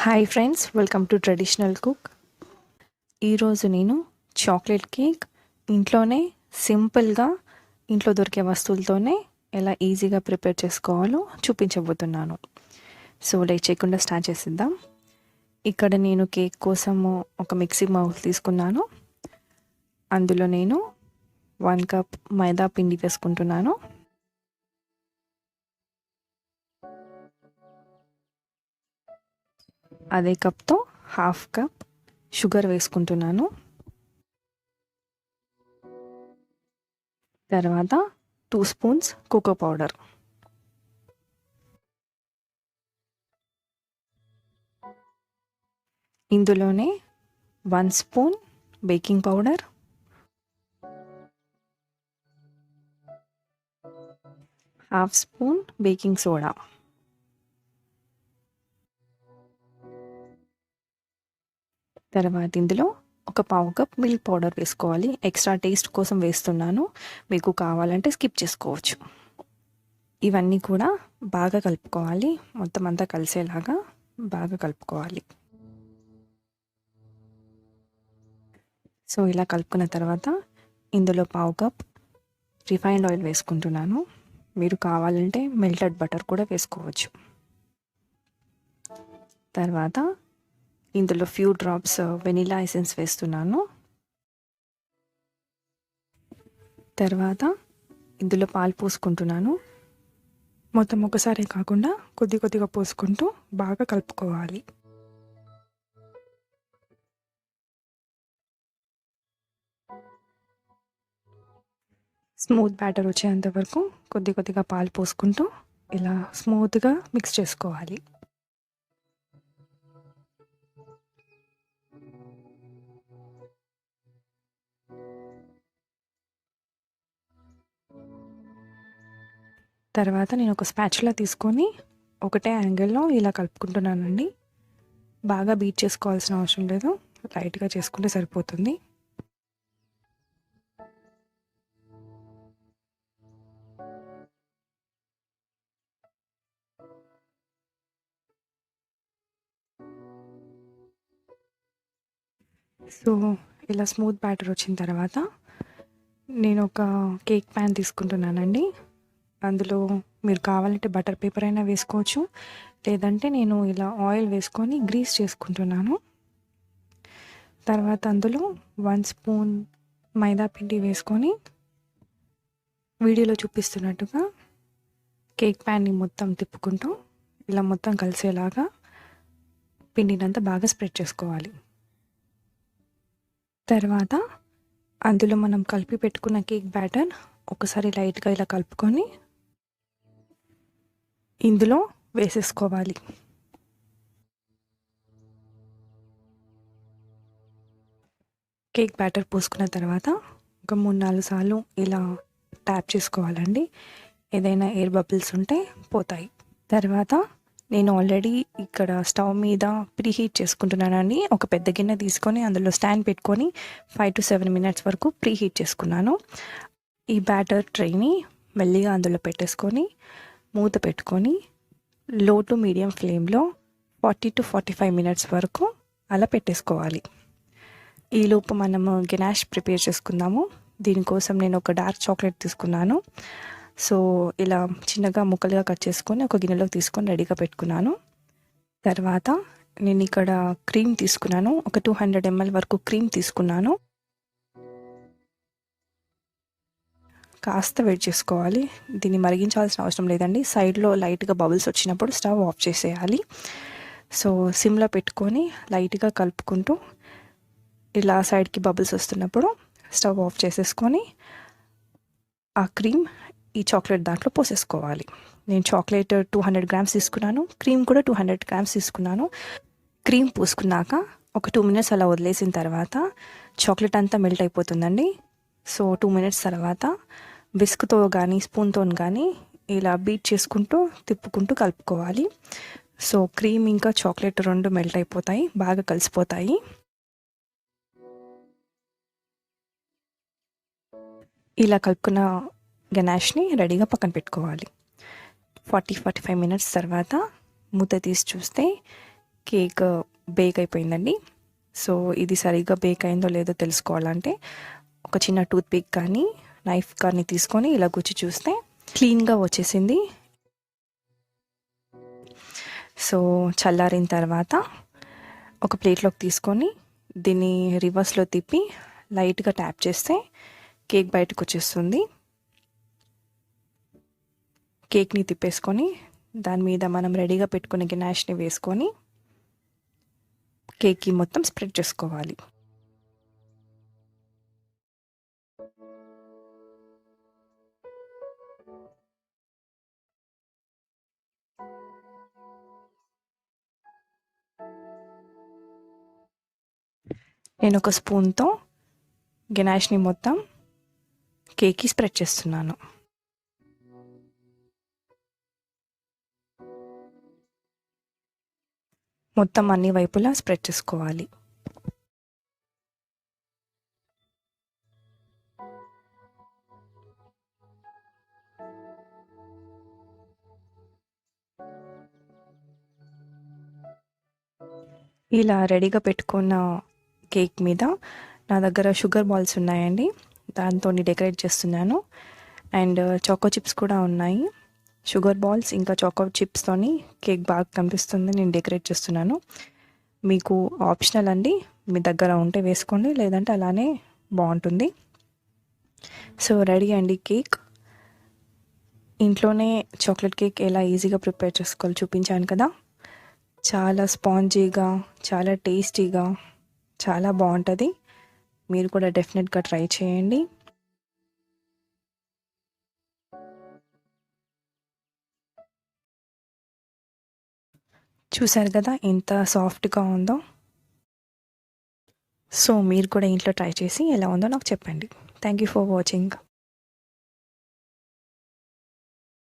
Hi friends, welcome to traditional cook. ఈరోజు నేను chocolate cake ఇంట్లోనే సింపుల్గా ఇంట్లో దొరికే వస్తువులతోనే ఎలా ఈజీగా ప్రిపేర్ చేసుకోవాలో చూపించబోతున్నాను. సో లేట్ చేయకుండా స్టార్ట్ చేసిద్దాం. ఇక్కడ నేను కేక్ కోసము ఒక మిక్సీ బౌల్ తీసుకున్నాను. అందులో నేను 1 కప్ మైదా పిండి వేసుకుంటున్నాను. అదే కప్తో 1/2 కప్ షుగర్ వేసుకుంటున్నాను. తర్వాత 2 స్పూన్స్ కోకో పౌడర్, ఇందులోనే 1 spoon baking powder, 1/2 spoon baking soda, తర్వాత ఇందులో ఒక 1/2 కప్ మిల్క్ పౌడర్ వేసుకోవాలి. ఎక్స్ట్రా టేస్ట్ కోసం వేస్తున్నాను, మీకు కావాలంటే స్కిప్ చేసుకోవచ్చు. ఇవన్నీ కూడా బాగా కలుపుకోవాలి, మొత్తం అంతా కలిసేలాగా బాగా కలుపుకోవాలి. సో ఇలా కలుపుకున్న తర్వాత ఇందులో 1/2 కప్ రిఫైన్డ్ ఆయిల్ వేసుకుంటున్నాను. మీరు కావాలంటే మెల్టెడ్ బటర్ కూడా వేసుకోవచ్చు. తర్వాత ఇందులో ఫ్యూ డ్రాప్స్ వెనిలా ఎసెన్స్ వేస్తున్నాను. తర్వాత ఇందులో పాలు పోసుకుంటున్నాను. మొత్తం ఒకసారి కాకుండా కొద్ది కొద్దిగా పోసుకుంటూ బాగా కలుపుకోవాలి. స్మూత్ బ్యాటర్ వచ్చేంత వరకు కొద్ది కొద్దిగా పాలు పోసుకుంటూ ఇలా స్మూత్గా మిక్స్ చేసుకోవాలి. తర్వాత నేను ఒక స్పాచులా తీసుకొని ఒకటే యాంగిల్లో ఇలా కలుపుకుంటున్నానండి. బాగా బీట్ చేసుకోవాల్సిన అవసరం లేదు, లైట్గా చేసుకుంటే సరిపోతుంది. సో ఇలా స్మూత్ బ్యాటర్ వచ్చిన తర్వాత నేను ఒక కేక్ ప్యాన్ తీసుకుంటున్నానండి. అందులో మీరు కావాలంటే బటర్ పేపర్ అయినా వేసుకోవచ్చు, లేదంటే నేను ఇలా ఆయిల్ వేసుకొని గ్రీస్ చేసుకుంటున్నాను. తర్వాత అందులో 1 స్పూన్ మైదా పిండి వేసుకొని వీడియోలో చూపిస్తున్నట్టుగా కేక్ ప్యాన్ని మొత్తం తిప్పుకుంటూ ఇలా మొత్తం కలిసేలాగా పిండినంతా బాగా స్ప్రెడ్ చేసుకోవాలి. తర్వాత అందులో మనం కలిపి పెట్టుకున్న కేక్ బ్యాటర్ ఒకసారి లైట్గా ఇలా కలుపుకొని ఇందులో వేసేసుకోవాలి. కేక్ బ్యాటర్ పోసుకున్న తర్వాత ఒక 3-4 సార్లు ఇలా ట్యాప్ చేసుకోవాలండి. ఏదైనా ఎయిర్ బబుల్స్ ఉంటే పోతాయి. తర్వాత నేను ఆల్రెడీ ఇక్కడ స్టవ్ మీద ప్రీహీట్ చేసుకుంటున్నానండి. ఒక పెద్ద గిన్నె తీసుకొని అందులో స్టాండ్ పెట్టుకొని 5 to 7 మినిట్స్ వరకు ప్రీహీట్ చేసుకున్నాను. ఈ బ్యాటర్ ట్రైని మెల్లిగా అందులో పెట్టేసుకొని మూత పెట్టుకొని లో టు మీడియం ఫ్లేమ్లో 40 to 45 మినిట్స్ వరకు అలా పెట్టేసుకోవాలి. ఈలోపు మనము గెనాష్ ప్రిపేర్ చేసుకుందాము. దీనికోసం నేను ఒక డార్క్ చాక్లెట్ తీసుకున్నాను. సో ఇలా చిన్నగా ముక్కలుగా కట్ చేసుకొని ఒక గిన్నెలోకి తీసుకొని రెడీగా పెట్టుకున్నాను. తర్వాత నేను ఇక్కడ క్రీమ్ తీసుకున్నాను. ఒక 200 ml వరకు క్రీమ్ తీసుకున్నాను. కాస్త వెయిట్ చేసుకోవాలి, దీన్ని మరిగించాల్సిన అవసరం లేదండి. సైడ్లో లైట్గా బబుల్స్ వచ్చినప్పుడు స్టవ్ ఆఫ్ చేసేయాలి. సో సిమ్లో పెట్టుకొని లైట్గా కలుపుకుంటూ ఇలా సైడ్కి బబుల్స్ వస్తున్నప్పుడు స్టవ్ ఆఫ్ చేసేసుకొని ఆ క్రీమ్ ఈ చాక్లెట్ దాంట్లో పోసేసుకోవాలి. నేను చాక్లెట్ 200 గ్రామ్స్ తీసుకున్నాను, క్రీమ్ కూడా 200 గ్రామ్స్ తీసుకున్నాను. క్రీమ్ పూసుకున్నాక ఒక 2 మినిట్స్ అలా వదిలేసిన తర్వాత చాక్లెట్ అంతా మెల్ట్ అయిపోతుందండి. సో 2 మినిట్స్ తర్వాత విస్క్తో కానీ స్పూన్తో కానీ ఇలా బీట్ చేసుకుంటూ తిప్పుకుంటూ కలుపుకోవాలి. సో క్రీమ్ ఇంకా చాక్లెట్ రెండు మెల్ట్ అయిపోతాయి, బాగా కలిసిపోతాయి. ఇలా కలుపుకున్న గనాష్ని రెడీగా పక్కన పెట్టుకోవాలి. 40-45 మినిట్స్ తర్వాత మూత తీసి చూస్తే కేక్ బేక్ అయిపోయిందండి. సో ఇది సరిగ్గా బేక్ అయిందో లేదో తెలుసుకోవాలంటే ఒక చిన్న టూత్ పిక్ కానీ నైఫ్ కానీ తీసుకొని ఇలా గుచ్చి చూస్తే క్లీన్గా వచ్చేసింది. సో చల్లారిన తర్వాత ఒక ప్లేట్లోకి తీసుకొని దీన్ని రివర్స్లో తిప్పి లైట్గా ట్యాప్ చేస్తే కేక్ బయటకు వచ్చేస్తుంది. కేక్ని తిప్పేసుకొని దాని మీద మనం రెడీగా పెట్టుకునే గినాష్ని వేసుకొని కేక్కి మొత్తం స్ప్రెడ్ చేసుకోవాలి. నేను ఒక స్పూన్తో గినాష్ని మొత్తం కేక్కి స్ప్రెడ్ చేస్తున్నాను. మొత్తం అన్ని వైపులా స్ప్రెడ్ చేసుకోవాలి. ఇలా రెడీగా పెట్టుకున్న కేక్ మీద నా దగ్గర షుగర్ బాల్స్ ఉన్నాయండి, దాంతో డెకరేట్ చేస్తున్నాను. అండ్ చాకో చిప్స్ కూడా ఉన్నాయి. షుగర్ బాల్స్ ఇంకా చాకో చిప్స్తోని కేక్ బాగా కనిపిస్తుంది, నేను డెకరేట్ చేస్తున్నాను. మీకు ఆప్షనల్ అండి, మీ దగ్గర ఉంటే వేసుకోండి, లేదంటే అలానే బాగుంటుంది. సో రెడీ అండి కేక్. ఇంట్లోనే చాక్లెట్ కేక్ ఎలా ఈజీగా ప్రిపేర్ చేసుకోవాలో చూపించాను కదా. చాలా స్పాంజీగా, చాలా టేస్టీగా, చాలా బాగుంటుంది. మీరు కూడా డెఫినెట్గా ట్రై చేయండి. చూసారు కదా ఎంత సాఫ్ట్గా ఉందో. సో మీరు కూడా ఇంట్లో ట్రై చేసి ఎలా ఉందో నాకు చెప్పండి. Thank you for watching.